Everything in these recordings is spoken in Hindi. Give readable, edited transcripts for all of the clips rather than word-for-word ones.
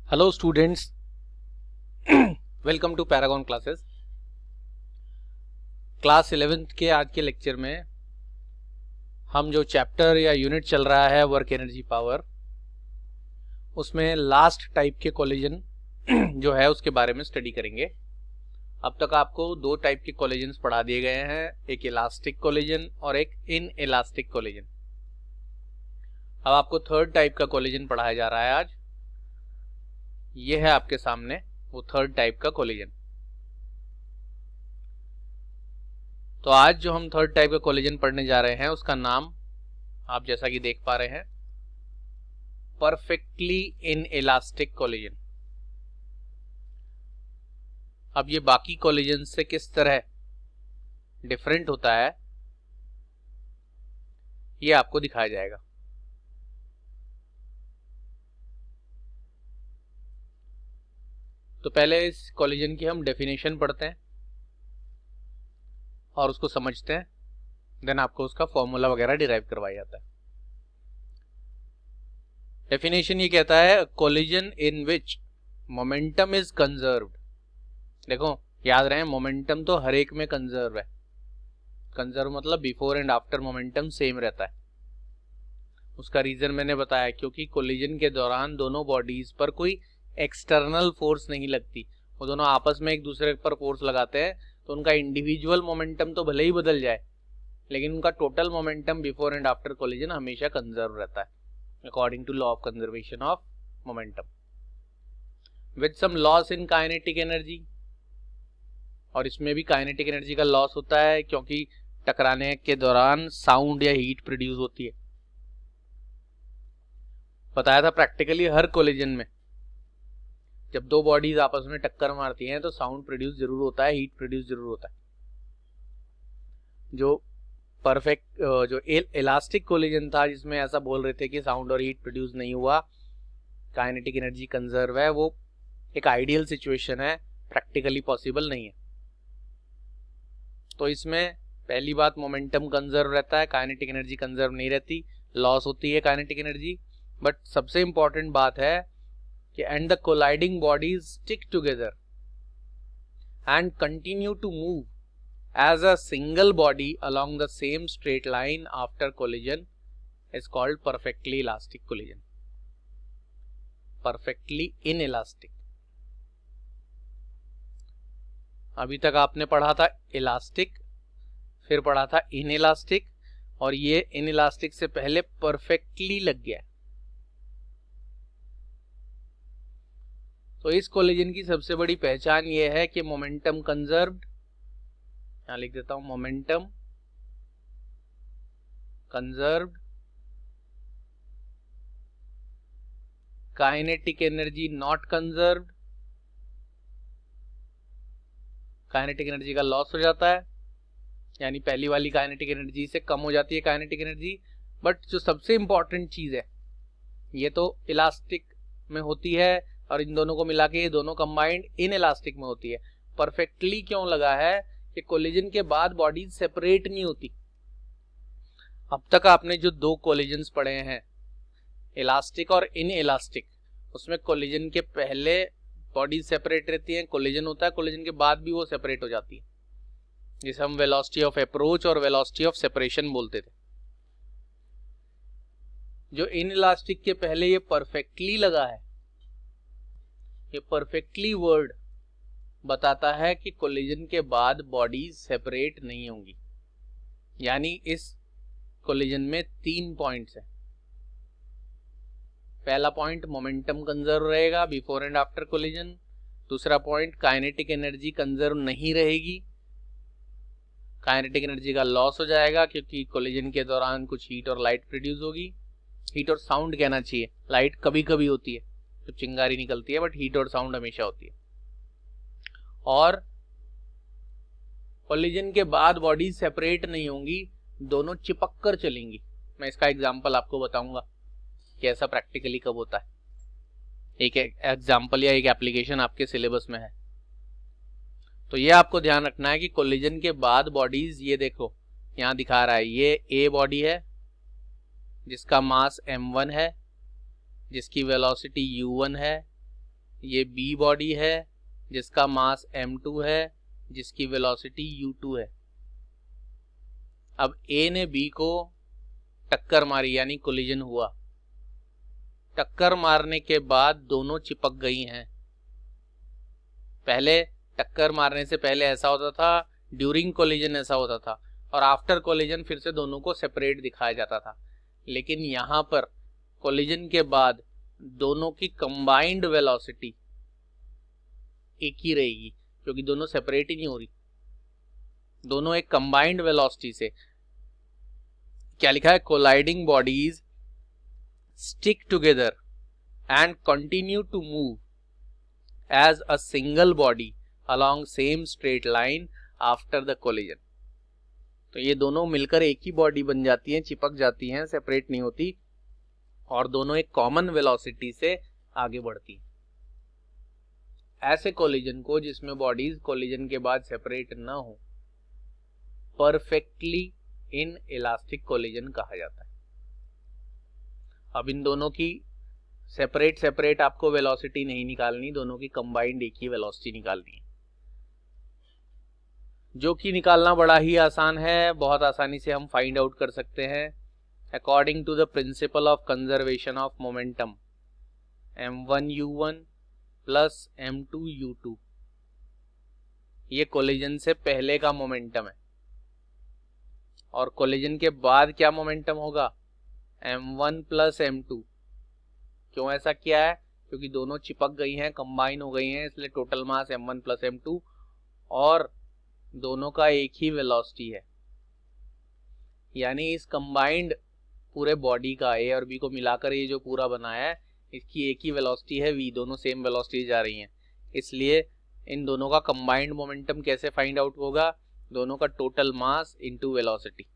Hello students, welcome to Paragon classes. Class 11th के आज के लेक्चर में हम जो चैप्टर या यूनिट चल रहा है वर्क एनर्जी पावर, उसमें लास्ट टाइप के कोलिजन जो है उसके बारे में स्टडी करेंगे। अब तक आपको दो टाइप के कोलिजन्स पढ़ा दिए गए हैं, एक इलास्टिक कोलिजन और एक इन इलास्टिक कोलिजन। अब आपको थर्ड टाइप का कोलिजन पढ़ाया जा रहा है आज। ये है आपके सामने वो थर्ड टाइप का कोलिजन। तो आज जो हम थर्ड टाइप का कोलिजन पढ़ने जा रहे हैं उसका नाम आप जैसा कि देख पा रहे हैं, परफेक्टली इन इलास्टिक कोलिजन। अब ये बाकी कोलिजन से किस तरह डिफरेंट होता है ये आपको दिखाया जाएगा। तो पहले इस कोलिजन की हम डेफिनेशन पढ़ते हैं और उसको समझते हैं, देन आपको उसका फॉर्मूला वगैरह डिराइव करवाया जाता है। डेफिनेशन ये कहता है, collision in which momentum is conserved. देखो याद रहे, मोमेंटम तो हर एक में कंजर्व है। कंजर्व मतलब before and after momentum same रहता है। उसका रीजन मैंने बताया, क्योंकि कोलिजन के दौरान दोनों बॉडीज पर कोई एक्सटर्नल फोर्स नहीं लगती। वो दोनों आपस में एक दूसरे पर फोर्स लगाते हैं, तो उनका इंडिविजुअल मोमेंटम तो भले ही बदल जाए, लेकिन उनका total momentum before and after collision हमेशा कंजर्व रहता है, according to law of conservation of momentum, with some loss in kinetic energy. और इसमें भी काइनेटिक एनर्जी का लॉस होता है, क्योंकि टकराने के दौरान साउंड या हीट प्रोड्यूस होती है। बताया था प्रैक्टिकली हर कोलिजन में जब दो बॉडीज आपस में टक्कर मारती हैं तो साउंड प्रोड्यूस जरूर होता है, हीट प्रोड्यूस जरूर होता है। जो परफेक्ट जो इलास्टिक कोलिजन था जिसमें ऐसा बोल रहे थे कि साउंड और हीट प्रोड्यूस नहीं हुआ, काइनेटिक एनर्जी कंजर्व है, वो एक आइडियल सिचुएशन है, प्रैक्टिकली पॉसिबल नहीं है। तो इसमें पहली बात, मोमेंटम कंजर्व रहता है, काइनेटिक एनर्जी कंजर्व नहीं रहती, लॉस होती है काइनेटिक एनर्जी। बट सबसे इंपॉर्टेंट बात है कि and the colliding bodies stick together and continue to move as a single body along the same straight line after collision is called perfectly elastic collision. Perfectly inelastic. अभी तक आपने पढ़ा था इलास्टिक, फिर पढ़ा था इनइलास्टिक, और ये इनइलास्टिक से पहले परफेक्टली लग गया। तो इस कोलिजन की सबसे बड़ी पहचान ये है कि मोमेंटम कंजर्व्ड, यहां लिख देता हूं, momentum conserved, kinetic energy not conserved. Kinetic energy का लॉस हो जाता है, यानी पहली वाली काइनेटिक एनर्जी से कम हो जाती है काइनेटिक एनर्जी। बट जो सबसे इंपॉर्टेंट चीज है, ये तो इलास्टिक में होती है और इन दोनों को मिला के ये दोनों कंबाइंड इन इलास्टिक में होती है। परफेक्टली क्यों लगा है कि कोलिजन के बाद बॉडीज सेपरेट नहीं होती। अब तक आपने जो दो कोलिजन्स पढ़े हैं, इलास्टिक और इन इलास्टिक, उसमें कोलिजन के पहले बॉडीज सेपरेट रहती हैं, कोलिजन होता है, कोलिजन के बाद भी वो सेपरेट हो जाती है, जिसे हम वेलोसिटी ऑफ अप्रोच और वेलोसिटी ऑफ सेपरेशन बोलते थे। जो इन इलास्टिक के पहले ये परफेक्टली लगा है, ये परफेक्टली वर्ड बताता है कि कोलिजन के बाद बॉडीज सेपरेट नहीं होंगी। यानी इस कोलिजन में 3 पॉइंट्स हैं। पहला पॉइंट, मोमेंटम कंजर्व रहेगा बिफोर एंड आफ्टर कोलिजन। दूसरा पॉइंट, काइनेटिक एनर्जी कंजर्व नहीं रहेगी, काइनेटिक एनर्जी का लॉस हो जाएगा, क्योंकि कोलिजन के दौरान कुछ हीट और लाइट प्रोड्यूस होगी। हीट और साउंड कहना चाहिए, लाइट कभी कभी होती है तो चिंगारी निकलती है, बट हीट और साउंड हमेशा होती है। और कोलिजन के बाद बॉडीज सेपरेट नहीं होंगी, दोनों चिपक कर चलेंगी। मैं इसका एग्जांपल आपको बताऊंगा कि ऐसा प्रैक्टिकली कब होता है। एक एग्जांपल या एक एप्लीकेशन आपके सिलेबस में है। तो ये आपको ध्यान रखना है कि कोलिजन के बाद बॉडीज, ये देखो यहां दिखा रहा है, ये ए बॉडी है जिसका मास m1 है, जिसकी वेलोसिटी u1 है, ये बी बॉडी है जिसका मास m2 है, जिसकी वेलोसिटी u2 है। अब ए ने बी को टक्कर मारी यानी कोलिजन हुआ। टक्कर मारने के बाद दोनों चिपक गई हैं। पहले टक्कर मारने से पहले ऐसा होता था, ड्यूरिंग कोलिजन ऐसा होता था, और आफ्टर कोलिजन फिर से दोनों को सेपरेट दिखाया जाता था। लेकिन यहाँ पर कोलिजन के बाद दोनों की कंबाइंड वेलोसिटी एक ही रहेगी, क्योंकि दोनों सेपरेट ही नहीं हो रही, दोनों एक कंबाइंड वेलोसिटी से। क्या लिखा है? Colliding bodies stick together and continue to move as a single body along same straight line after the collision। तो ये दोनों मिलकर एक ही बॉडी बन जाती हैं, चिपक जाती हैं, सेपरेट नहीं होती, और दोनों एक कॉमन वेलोसिटी से आगे बढ़ती हैं। ऐसे कोलिजन को, जिसमें बॉडीज कोलिजन के बाद सेपरेट ना हो, परफेक्टली इन इलास्टिक कोलिजन कहा जाता है। अब इन दोनों की सेपरेट आपको वेलोसिटी नहीं निकालनी, दोनों की कंबाइंड एक ही वेलोसिटी निकालनी है, जो कि निकालना बड़ा ही आसान है। बहुत आसानी से हम फाइंड आउट कर सकते हैं। According to the principle of conservation of momentum, m1u1 plus m2u2, ये कोलिजन से पहले का मोमेंटम है। और कोलिजन के बाद क्या मोमेंटम होगा? m1 plus m2। क्यों ऐसा किया है? क्योंकि दोनों चिपक गई हैं, कंबाइन हो गई हैं, इसलिए total mass m1 plus m2, और दोनों का एक ही वेलोसिटी है। यानी इस कंबाइंड पूरे बॉडी का, ए और बी को मिलाकर ये जो पूरा बनाया है, इसकी एक ही वेलोसिटी है v, दोनों सेम वेलोसिटी जा रही हैं। इसलिए इन दोनों का कंबाइंड मोमेंटम कैसे फाइंड आउट होगा? दोनों का टोटल मास इनटू वेलोसिटी,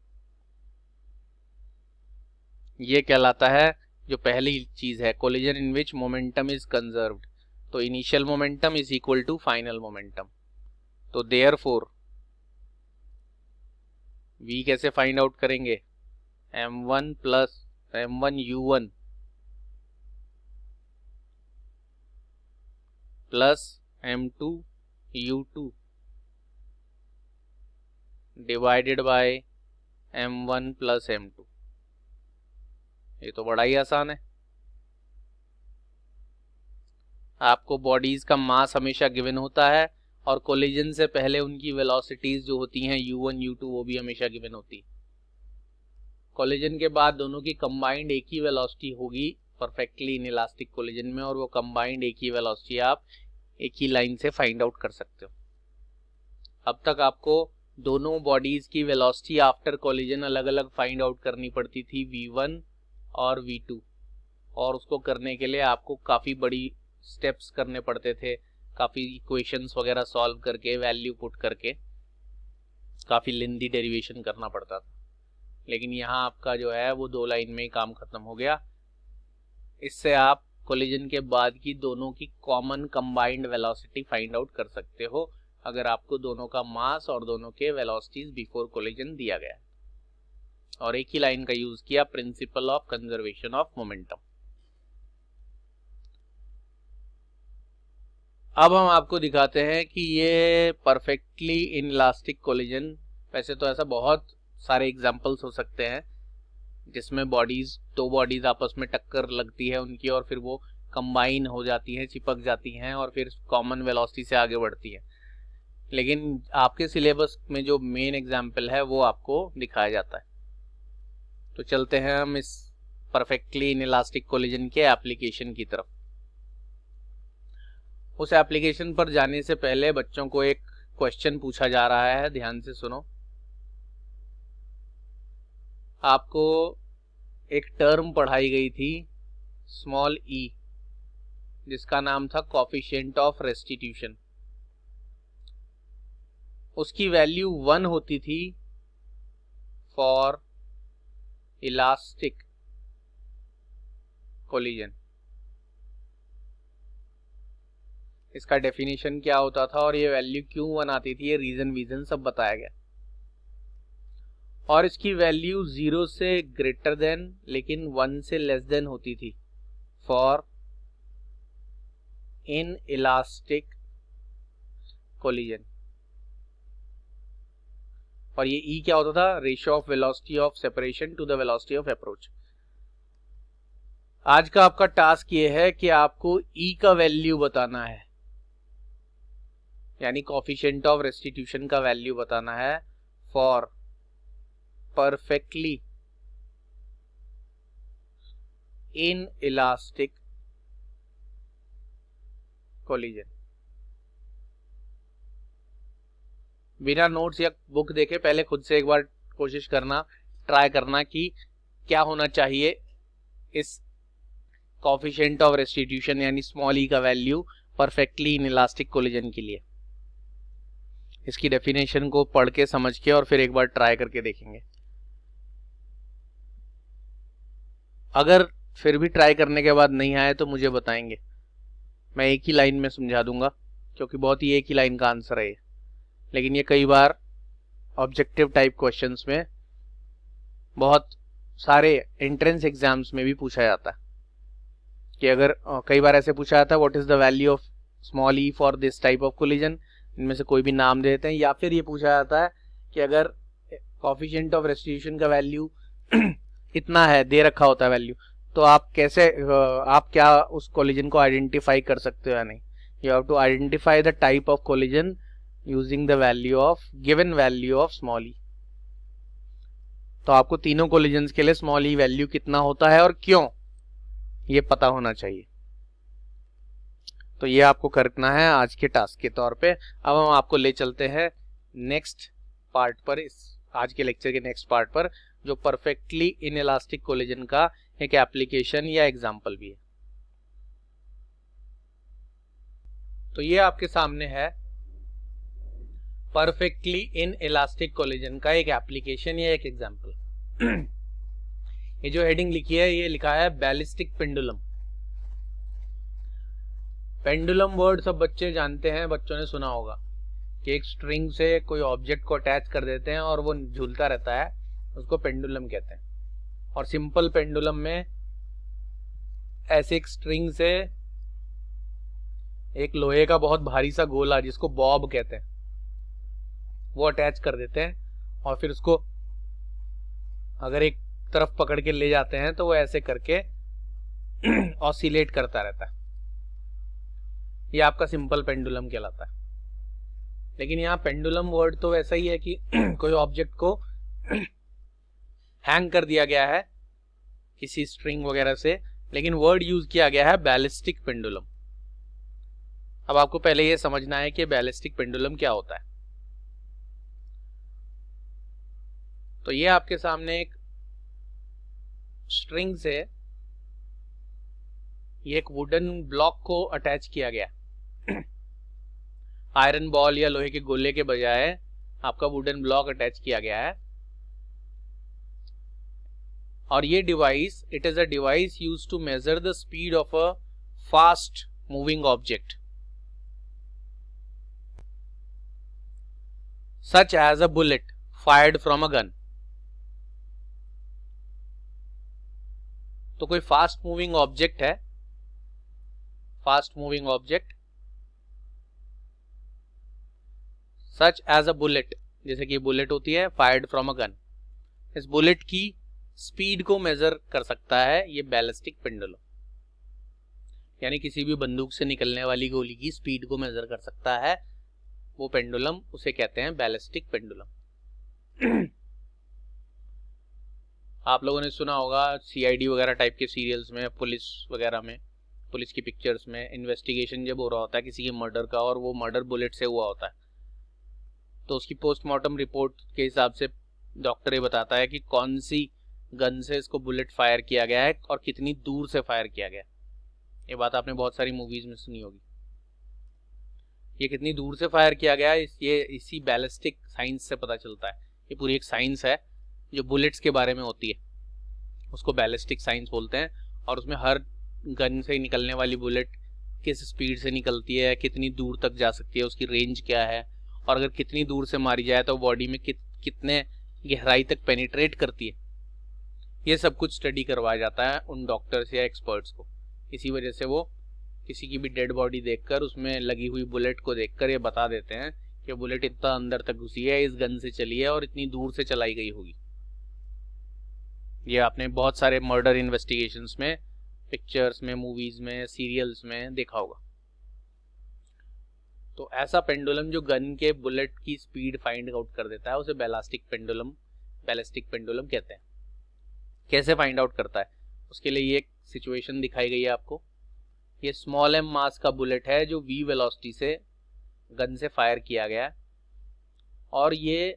ये कहलाता है जो पहली चीज है, collision in which momentum is conserved. तो initial momentum is equal to final momentum. तो देयरफॉर v कैसे फाइंड आउट करेंगे? m1 plus m1u1 plus m2u2 divided by m1 plus m2। ये तो बड़ा ही आसान है। आपको बॉडीज का मास हमेशा गिवन होता है, और कोलिजन से पहले उनकी वेलोसिटीज जो होती हैं u1 u2 वो भी हमेशा गिवन होती है। कोलिजन के बाद दोनों की कंबाइंड एक ही वेलोसिटी होगी परफेक्टली इन इलास्टिक कोलिजन में, और वो कंबाइंड एक ही वेलोसिटी आप एक ही लाइन से फाइंड आउट कर सकते हो। अब तक आपको दोनों बॉडीज की वेलोसिटी आफ्टर कोलिजन अलग अलग फाइंड आउट करनी पड़ती थी, v1 और v2, और उसको करने के लिए आपको काफ़ी बड़ी स्टेप्स करने पड़ते थे, काफ़ी इक्वेशंस वगैरह सॉल्व करके, वैल्यू पुट करके, काफ़ी लेंथी डेरिवेशन करना पड़ता था। लेकिन यहाँ आपका जो है वो 2 लाइन में ही काम खत्म हो गया। इससे आप कोलिजन के बाद की दोनों की common combined velocity find out कर सकते हो, अगर आपको दोनों का मास और दोनों के वेलोसिटीज बिफोर कोलिजन दिया गया है, और एक ही लाइन का यूज किया, principal of conservation of momentum. अब हम आपको दिखाते हैं कि ये परफेक्टली इन इलास्टिक कोलिजन, वैसे तो ऐसा बहुत सारे एग्जांपल्स हो सकते हैं जिसमें दो बॉडीज आपस में टक्कर लगती है उनकी, और फिर वो कंबाइन हो जाती हैं, चिपक जाती हैं, और फिर कॉमन वेलोसिटी से आगे बढ़ती है। लेकिन आपके सिलेबस में जो मेन एग्जाम्पल है वो आपको दिखाया जाता है। तो चलते हैं हम इस परफेक्टली इन इलास्टिक कोलिजन के एप्लीकेशन की तरफ। उस एप्लीकेशन पर जाने से पहले बच्चों को एक क्वेश्चन पूछा जा रहा है, ध्यान से सुनो। आपको एक टर्म पढ़ाई गई थी स्मॉल e, जिसका नाम था कोफिशिएंट ऑफ रेस्टिट्यूशन। उसकी वैल्यू 1 होती थी फॉर इलास्टिक कोलिजन। इसका डेफिनेशन क्या होता था और ये वैल्यू क्यों 1 आती थी, ये रीजन सब बताया गया। और इसकी वैल्यू 0 से ग्रेटर देन लेकिन 1 से लेस देन होती थी फॉर इन इलास्टिक कोलिजन। और ये ई क्या होता था? Ratio of velocity of separation to the velocity of approach. आज का आपका टास्क ये है कि आपको ई का वैल्यू बताना है, यानी कोफिशिएंट ऑफ रेस्टिट्यूशन का वैल्यू बताना है for perfectly in elastic collision. बिना नोट्स या बुक देखे पहले खुद से एक बार कोशिश करना, ट्राई करना कि क्या होना चाहिए इस कोफिशिएंट ऑफ रेस्टिट्यूशन यानी स्मॉल ई का value perfectly in elastic collision के लिए। इसकी डेफिनेशन को पढ़ के समझ के और फिर एक बार ट्राई करके देखेंगे। अगर फिर भी ट्राई करने के बाद नहीं आए तो मुझे बताएंगे, मैं एक ही लाइन में समझा दूंगा, क्योंकि बहुत ही एक ही लाइन का आंसर है ये। लेकिन ये कई बार ऑब्जेक्टिव टाइप क्वेश्चंस में, बहुत सारे एंट्रेंस एग्जाम्स में भी पूछा जाता है कि अगर कई बार ऐसे पूछा जाता है what is the value of small E for this type of collision, इनमें से कोई भी नाम दे देते हैं। या फिर ये पूछा जाता है कि अगर कोफिशिएंट ऑफ रेस्टिट्यूशन का वैल्यू इतना है, दे रखा होता है वैल्यू, तो आप कैसे, आप क्या उस कोलिजन को आइडेंटिफाई कर सकते हो या नहीं। You have to identify the type of collision using the value of given value of small E. तो आपको तीनों कोलिजन्स के लिए स्मॉल ई वैल्यू कितना होता है और क्यों, ये पता होना चाहिए। तो ये आपको करना है आज के टास्क के तौर पे। अब हम आपको ले चलते हैं नेक्स्ट पार्ट पर, इस आज के लेक्चर के नेक्स्ट पार्ट पर, जो परफेक्टली इन इलास्टिक कोलिजन का एक एप्लीकेशन या एग्जांपल भी है। तो ये आपके सामने है परफेक्टली इन इलास्टिक कोलिजन का एक एप्लीकेशन या एक एग्जांपल। ये जो हेडिंग लिखी है, ये लिखा है बैलिस्टिक पेंडुलम। पेंडुलम वर्ड सब बच्चे जानते हैं, बच्चों ने सुना होगा कि एक स्ट्रिंग से कोई ऑब्जेक्ट को अटैच कर देते हैं और वो झूलता रहता है, उसको पेंडुलम कहते हैं। और सिंपल पेंडुलम में ऐसे एक स्ट्रिंग से एक लोहे का बहुत भारी सा गोला, जिसको बॉब कहते हैं, वो अटैच कर देते हैं और फिर उसको अगर एक तरफ पकड़ के ले जाते हैं तो वो ऐसे करके ऑसिलेट करता रहता है। ये आपका सिंपल पेंडुलम कहलाता है। लेकिन यहाँ पेंडुलम वर्ड तो वैसा ही है कि कोई ऑब्जेक्ट को हैंग कर दिया गया है किसी स्ट्रिंग वगैरह से, लेकिन वर्ड यूज किया गया है बैलिस्टिक पेंडुलम। अब आपको पहले ये समझना है कि बैलिस्टिक पेंडुलम क्या होता है। तो ये आपके सामने एक स्ट्रिंग से ये एक वुडन ब्लॉक को अटैच किया गया। आयरन बॉल या लोहे के गोले के बजाय आपका वुडन ब्लॉक अटैच किया गया है। और ये device, it is a device used to measure the speed of a fast moving object such as a bullet fired from a gun. तो कोई फास्ट मूविंग ऑब्जेक्ट है, fast moving object such as a bullet, जैसे कि बुलेट होती है, फायर्ड फ्रॉम अ गन। इस बुलेट की स्पीड को मेजर कर सकता है ये बैलिस्टिक पेंडुलम, यानी किसी भी बंदूक से निकलने वाली गोली की स्पीड को मेजर कर सकता है वो पेंडुलम, उसे कहते हैं बैलिस्टिक पेंडुलम। आप लोगों ने सुना होगा सीआईडी वगैरह टाइप के सीरियल्स में, पुलिस वगैरह में, पुलिस की पिक्चर्स में इन्वेस्टिगेशन जब हो रहा होता है किसी के मर्डर का और वो मर्डर बुलेट से हुआ होता है, तो उसकी पोस्टमार्टम रिपोर्ट के हिसाब से डॉक्टर ये बताता है कि कौन सी गन से इसको बुलेट फायर किया गया है और कितनी दूर से फायर किया गया। ये बात आपने बहुत सारी मूवीज में सुनी होगी। ये कितनी दूर से फायर किया गया ये इसी बैलिस्टिक साइंस से पता चलता है। ये पूरी एक साइंस है जो बुलेट्स के बारे में होती है, उसको बैलिस्टिक साइंस बोलते हैं। और उसमें हर गन से निकलने वाली बुलेट किस स्पीड से निकलती है, कितनी दूर तक जा सकती है, उसकी रेंज क्या है, और अगर कितनी दूर से मारी जाए तो बॉडी में कितने गहराई तक पेनिट्रेट करती है, ये सब कुछ स्टडी करवाया जाता है उन डॉक्टर्स या एक्सपर्ट्स को। इसी वजह से वो किसी की भी डेड बॉडी देखकर उसमें लगी हुई बुलेट को देखकर ये बता देते हैं कि बुलेट इतना अंदर तक घुसी है, इस गन से चली है और इतनी दूर से चलाई गई होगी। ये आपने बहुत सारे मर्डर इन्वेस्टिगेशंस में, पिक्चर्स में, मूवीज में, सीरियल्स में देखा होगा। तो ऐसा पेंडुलम जो गन के बुलेट की स्पीड फाइंड आउट कर देता है उसे बैलिस्टिक पेंडुलम कहते हैं। कैसे फाइंड आउट करता है, उसके लिए ये एक सिचुएशन दिखाई गई है आपको। ये स्मॉल एम मास का बुलेट है जो v वेलोसिटी से गन से फायर किया गया है और ये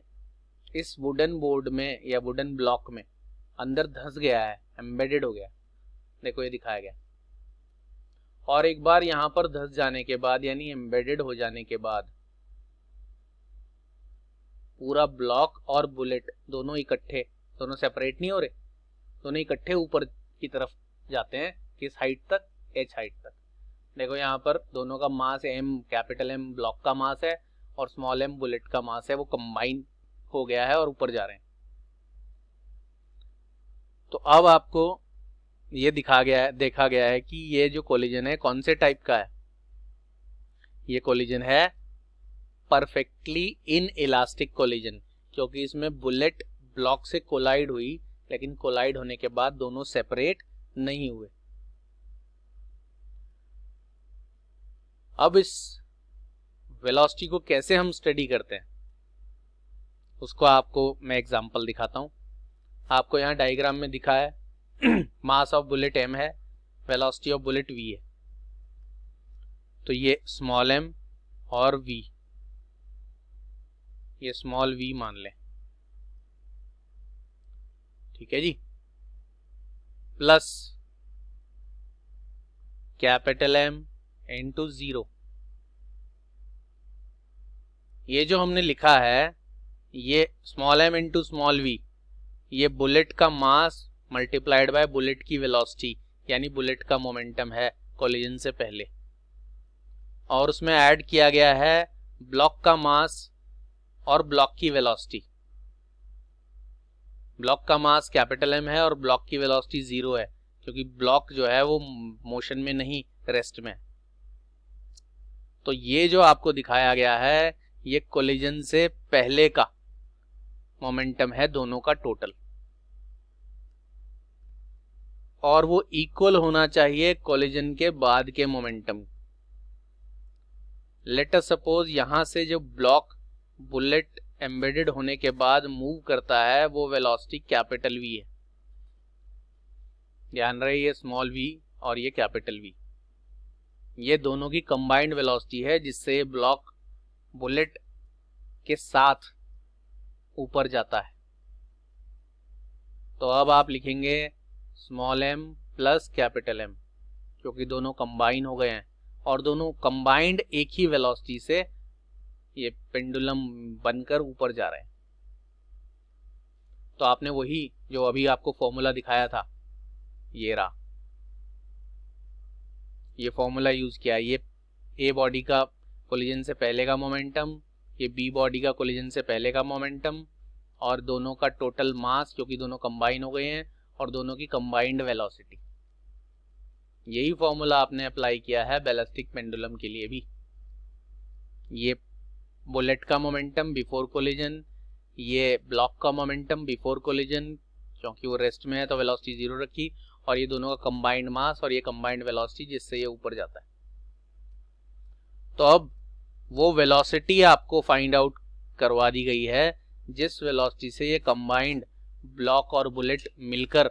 इस वुडन बोर्ड में या वुडन ब्लॉक में अंदर धंस गया है, एम्बेडेड हो गया। देखो ये दिखाया गया। और एक बार यहां पर धंस जाने के बाद यानी एम्बेडेड हो जाने के बाद पूरा ब्लॉक और बुलेट दोनों इकट्ठे, दोनों सेपरेट नहीं हो रहे, दोनों इकट्ठे ऊपर की तरफ जाते हैं। किस हाइट तक? h हाइट तक। देखो यहाँ पर दोनों का मास m, कैपिटल M ब्लॉक का मास है और स्मॉल m बुलेट का मास है, वो कंबाइन हो गया है और ऊपर जा रहे हैं। तो अब आपको ये देखा गया है कि ये जो कोलिजन है कौन से टाइप का है। ये कोलिजन है परफेक्टली इन इलास्टिक कोलिजन, क्योंकि इसमें बुलेट ब्लॉक से कोलाइड हुई, लेकिन कोलाइड होने के बाद दोनों सेपरेट नहीं हुए। अब इस वेलोसिटी को कैसे हम स्टडी करते हैं उसको आपको मैं एग्जांपल दिखाता हूं। आपको यहाँ डायग्राम में दिखा है मास ऑफ बुलेट m है, वेलोसिटी ऑफ बुलेट v है। तो ये स्मॉल m और v, ये स्मॉल v मान लें, ठीक है जी, प्लस कैपिटल M इंटू 0। ये जो हमने लिखा है ये small m into small v, ये बुलेट का मास मल्टीप्लाइड बाय बुलेट की वेलोसिटी यानी बुलेट का मोमेंटम है कोलिजन से पहले, और उसमें ऐड किया गया है ब्लॉक का मास और ब्लॉक की वेलोसिटी। ब्लॉक का मास कैपिटल M है और ब्लॉक की वेलोसिटी 0 है, क्योंकि ब्लॉक जो है वो मोशन में नहीं, रेस्ट में। तो ये जो आपको दिखाया गया है ये कोलिजन से पहले का मोमेंटम है दोनों का टोटल, और वो इक्वल होना चाहिए कोलिजन के बाद के मोमेंटम। लेट अस सपोज यहां से जो ब्लॉक बुलेट एम्बेडेड होने के बाद मूव करता है वो वेलोसिटी कैपिटल V है। ध्यान रहे ये स्मॉल v और ये कैपिटल V, ये दोनों की कंबाइंड वेलोसिटी है जिससे ये ब्लॉक बुलेट के साथ ऊपर जाता है। तो अब आप लिखेंगे small m plus capital M, क्योंकि दोनों कंबाइन हो गए हैं और दोनों कंबाइंड एक ही वेलोसिटी से ये पेंडुलम बनकर ऊपर जा रहे हैं। तो आपने वही जो अभी आपको फॉर्मूला दिखाया था, ये रहा, ये फॉर्मूला यूज किया। ये ए बॉडी का कोलिजन से पहले का मोमेंटम, ये बी बॉडी का कोलिजन से पहले का मोमेंटम, और दोनों का टोटल मास क्योंकि दोनों कंबाइन हो गए हैं, और दोनों की कंबाइंड वेलोसिटी। यही फॉर्मूला आपने अप्लाई किया है बैलिस्टिक पेंडुलम के लिए भी। ये बुलेट का मोमेंटम बिफोर कोलिजन, ये ब्लॉक का मोमेंटम बिफोर कोलिजन, क्योंकि वो रेस्ट में है तो वेलोसिटी 0 रखी, और ये दोनों का कंबाइंड मास और ये कंबाइंड वेलोसिटी जिससे ये ऊपर जाता है। तो अब वो वेलोसिटी आपको फाइंड आउट करवा दी गई है जिस वेलोसिटी से ये कंबाइंड ब्लॉक और बुलेट मिलकर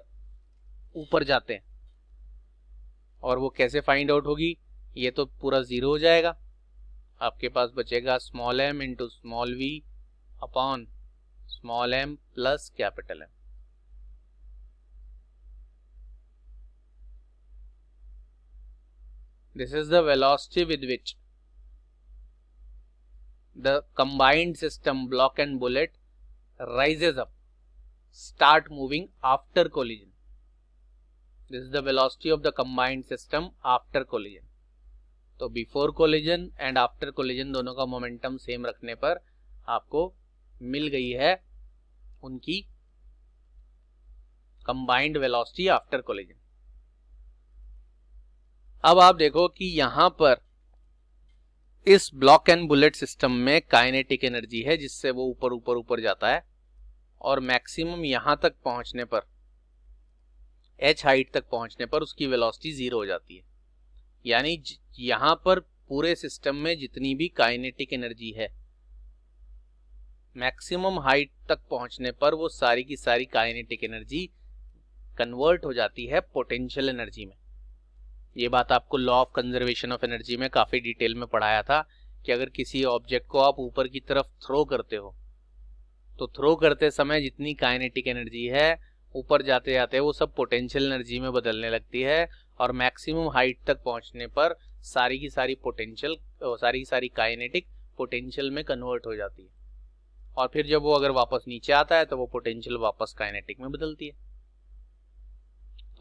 ऊपर जाते हैं। और वो कैसे फाइंड आउट होगी, ये तो पूरा 0 हो जाएगा, आपके पास बचेगा small m into small v upon small m plus capital M। This is the velocity with which the combined system block and bullet rises up, start moving after collision. This is the velocity of the combined system after collision. तो before collision and after collision दोनों का मोमेंटम सेम रखने पर आपको मिल गई है उनकी कंबाइंड वेलोसिटी आफ्टर कोलिजन। अब आप देखो कि यहां पर इस ब्लॉक एंड बुलेट सिस्टम में काइनेटिक एनर्जी है जिससे वो ऊपर ऊपर ऊपर जाता है और मैक्सिमम यहां तक पहुंचने पर, h हाइट तक पहुंचने पर उसकी वेलोसिटी 0 हो जाती है। यानी यहां पर पूरे सिस्टम में जितनी भी काइनेटिक एनर्जी है, मैक्सिमम हाइट तक पहुंचने पर वो सारी की सारी काइनेटिक एनर्जी कन्वर्ट हो जाती है पोटेंशियल एनर्जी में। ये बात आपको law of conservation of energy में काफी डिटेल में पढ़ाया था कि अगर किसी ऑब्जेक्ट को आप ऊपर की तरफ थ्रो करते हो तो थ्रो करते समय जितनी काइनेटिक एनर्जी है ऊपर जाते जाते वो सब पोटेंशियल एनर्जी में बदलने लगती है और मैक्सिमम हाइट तक पहुंचने पर सारी की सारी पोटेंशियल, सारी की सारी काइनेटिक पोटेंशियल में कन्वर्ट हो जाती है और फिर जब वो अगर वापस नीचे आता है तो वो पोटेंशियल वापस काइनेटिक में बदलती है।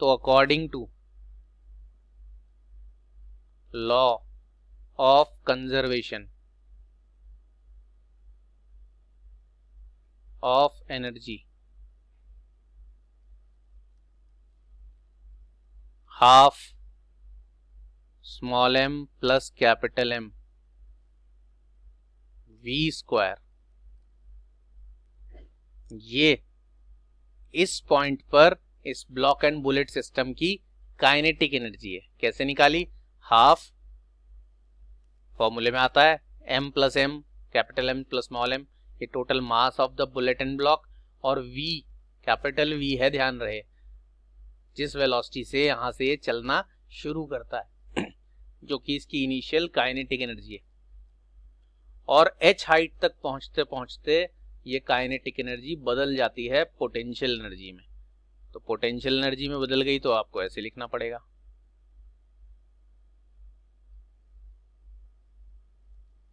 तो according to law of conservation of energy, half small m plus capital M v square, ये इस पॉइंट पर इस ब्लॉक एंड बुलेट सिस्टम की काइनेटिक एनर्जी है। कैसे निकाली? हाफ फॉर्मूले में आता है m plus m, capital M plus small m, ये total mass of the bullet and block, और v कैपिटल V है, ध्यान रहे, जिस वेलोसिटी से यहां से ये चलना शुरू करता है जो कि इसकी इनिशियल काइनेटिक एनर्जी है। और h हाइट तक पहुंचते पहुंचते ये काइनेटिक एनर्जी बदल जाती है पोटेंशियल एनर्जी में। तो पोटेंशियल एनर्जी में बदल गई तो आपको ऐसे लिखना पड़ेगा,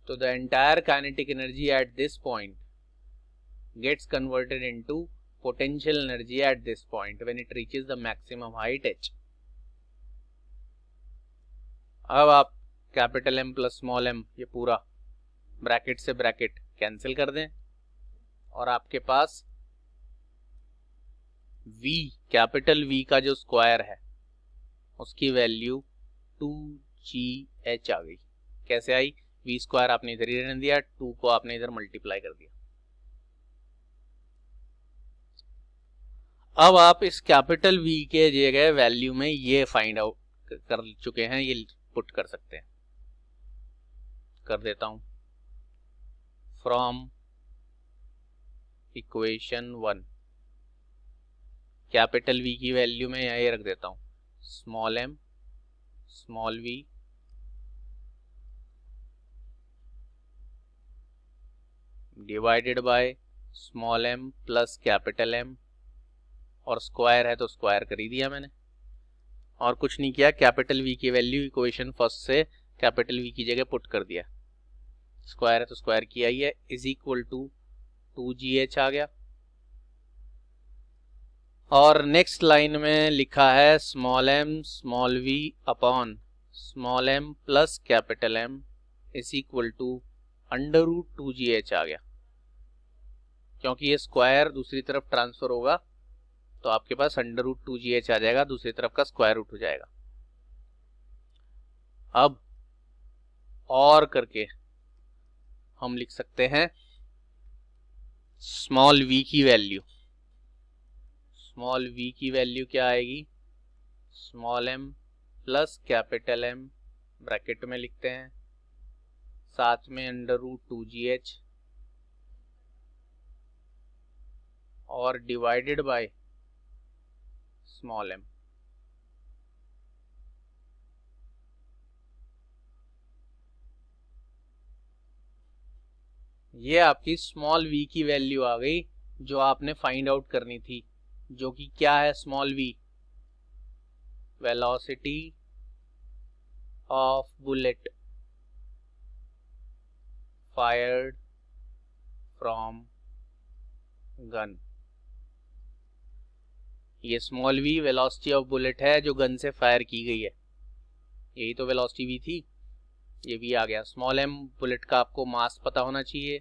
तो the entire kinetic energy at this point gets converted into potential energy at this point when it reaches the maximum height h। अब आप capital M plus small m ये पूरा ब्रैकेट से ब्रैकेट कैंसिल कर दें और आपके पास v, कैपिटल V का जो स्क्वायर है उसकी वैल्यू 2gh आ गई। कैसे आई? v स्क्वायर आपने इधर ही रहने दिया, 2 को आपने इधर मल्टीप्लाई कर दिया। अब आप इस कैपिटल V के दिए गए वैल्यू में ये फाइंड आउट कर चुके हैं, ये पुट कर सकते हैं। कर देता हूं, फ्रॉम इक्वेशन 1 कैपिटल V की वैल्यू में यहां ये रख देता हूं, small m small v divided by small m plus capital M, और स्क्वायर है तो स्क्वायर कर ही दिया मैंने और कुछ नहीं किया। कैपिटल V की वैल्यू इक्वेशन फर्स्ट से कैपिटल V की जगह पुट कर दिया, स्क्वायर है तो स्क्वायर किया ही है, इज इक्वल टू 2gh आ गया। और नेक्स्ट लाइन में लिखा है small m small v upon small m plus capital M is equal to under root 2gh आ गया। क्योंकि ये स्क्वायर दूसरी तरफ ट्रांसफर होगा तो आपके पास अंडर रूट 2gh आ जाएगा, दूसरी तरफ का स्क्वायर रूट हो जाएगा। अब और करके हम लिख सकते हैं स्मॉल v की वैल्यू, स्मॉल v की वैल्यू क्या आएगी? Small m plus capital M bracket में लिखते हैं, साथ में अंडर रूट 2gh और डिवाइडेड बाय स्मॉल m। ये आपकी स्मॉल v की वैल्यू आ गई जो आपने फाइंड आउट करनी थी, जो कि क्या है? Small v velocity of bullet fired from gun. ये small v velocity of bullet है जो गन से फायर की गई है, यही तो वेलोसिटी v थी, ये v आ गया। स्मॉल m बुलेट का आपको मास पता होना चाहिए,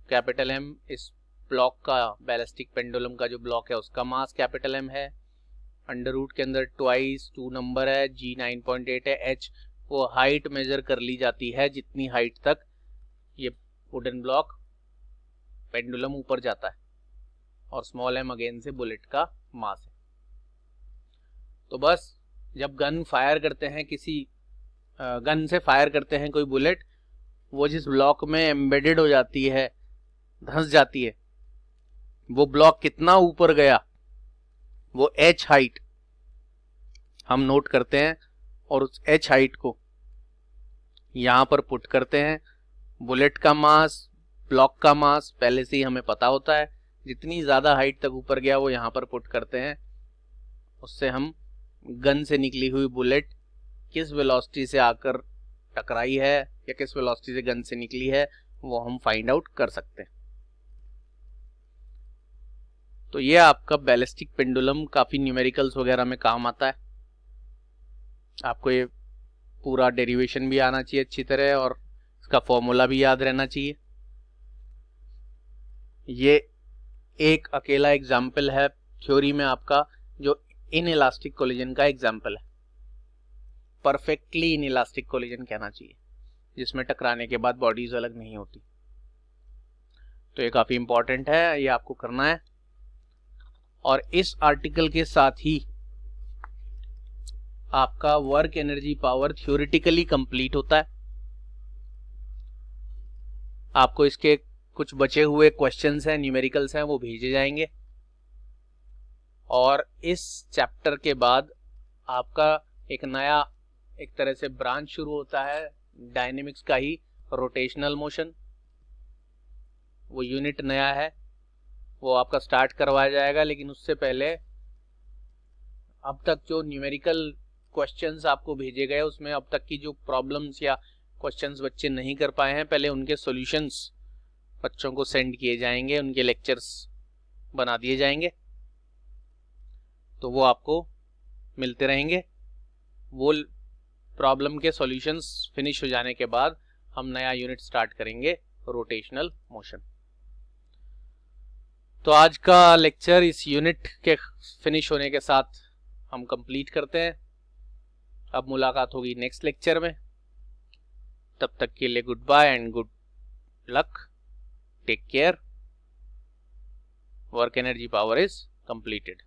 कैपिटल M इस ब्लॉक का, बैलिस्टिक पेंडुलम का जो ब्लॉक है उसका मास कैपिटल M है, अंडर रूट के अंदर ट्वाइस 2 नंबर है, जी 9.8 है, एच वो हाइट मेजर कर ली जाती है जितनी हाइट तक ये वुडन ब्लॉक पेंडुलम ऊपर जाता है, और स्मॉल एम अगेन से बुलेट का मास है। तो बस जब गन से फायर करते हैं कोई बुलेट, वो जिस ब्लॉक में एम्बेडेड हो जाती है, धंस जाती है, वो ब्लॉक कितना ऊपर गया वो एच हाइट हम नोट करते हैं, और उस एच हाइट को यहां पर पुट करते हैं। बुलेट का मास, ब्लॉक का मास पहले से ही हमें पता होता है, जितनी ज्यादा हाइट तक ऊपर गया वो यहां पर पुट करते हैं। उससे हम गन से निकली हुई बुलेट किस वेलोसिटी से आकर टकराई है या किस वेलोसिटी से गन से निकली है वो हम फाइंड आउट कर सकते हैं। तो ये आपका बैलिस्टिक पेंडुलम काफी न्यूमेरिकल्स वगैरह में काम आता है। आपको ये पूरा डेरिवेशन भी आना चाहिए अच्छी तरह, और इसका फॉर्मूला भी याद रहना चाहिए। ये एक अकेला एग्जाम्पल है थ्योरी में आपका, जो इनइलास्टिक कोलिजन का एग्जाम्पल है। परफेक्टली इनइलास्टिक कोलिजन कहना चाहिए, जिसमें टकराने के बाद बॉडीज अलग नहीं होती। तो ये काफी इंपॉर्टेंट है, ये आपको करना है। और इस आर्टिकल के साथ ही आपका work energy power theoretically complete होता है। आपको इसके कुछ बचे हुए क्वेश्चंस हैं, न्यूमेरिकल्स हैं, वो भेजे जाएंगे। और इस चैप्टर के बाद आपका एक नया एक तरह से ब्रांच शुरू होता है डायनेमिक्स का ही, रोटेशनल मोशन। वो यूनिट नया है, वो आपका स्टार्ट करवाया जाएगा। लेकिन उससे पहले अब तक जो न्यूमेरिकल क्वेश्चंस आपको भेजे गए, उसमें अब तक की जो प्रॉब्लम्स या क्वेश्चंस बच्चे नहीं कर पाए हैं, पहले उनके सॉल्यूशंस बच्चों को सेंड किए जाएंगे, उनके लेक्चर्स बना दिए जाएंगे, तो वो आपको मिलते रहेंगे। वो प्रॉब्लम के सॉल्यूशंस फिनिश हो जाने के बाद हम नया यूनिट स्टार्ट करेंगे, रोटेशनल मोशन। तो आज का लेक्चर इस यूनिट के फिनिश होने के साथ हम कंप्लीट करते हैं। अब मुलाकात होगी नेक्स्ट लेक्चर में। तब तक के लिए good bye and good luck, take care. Work energy power is completed.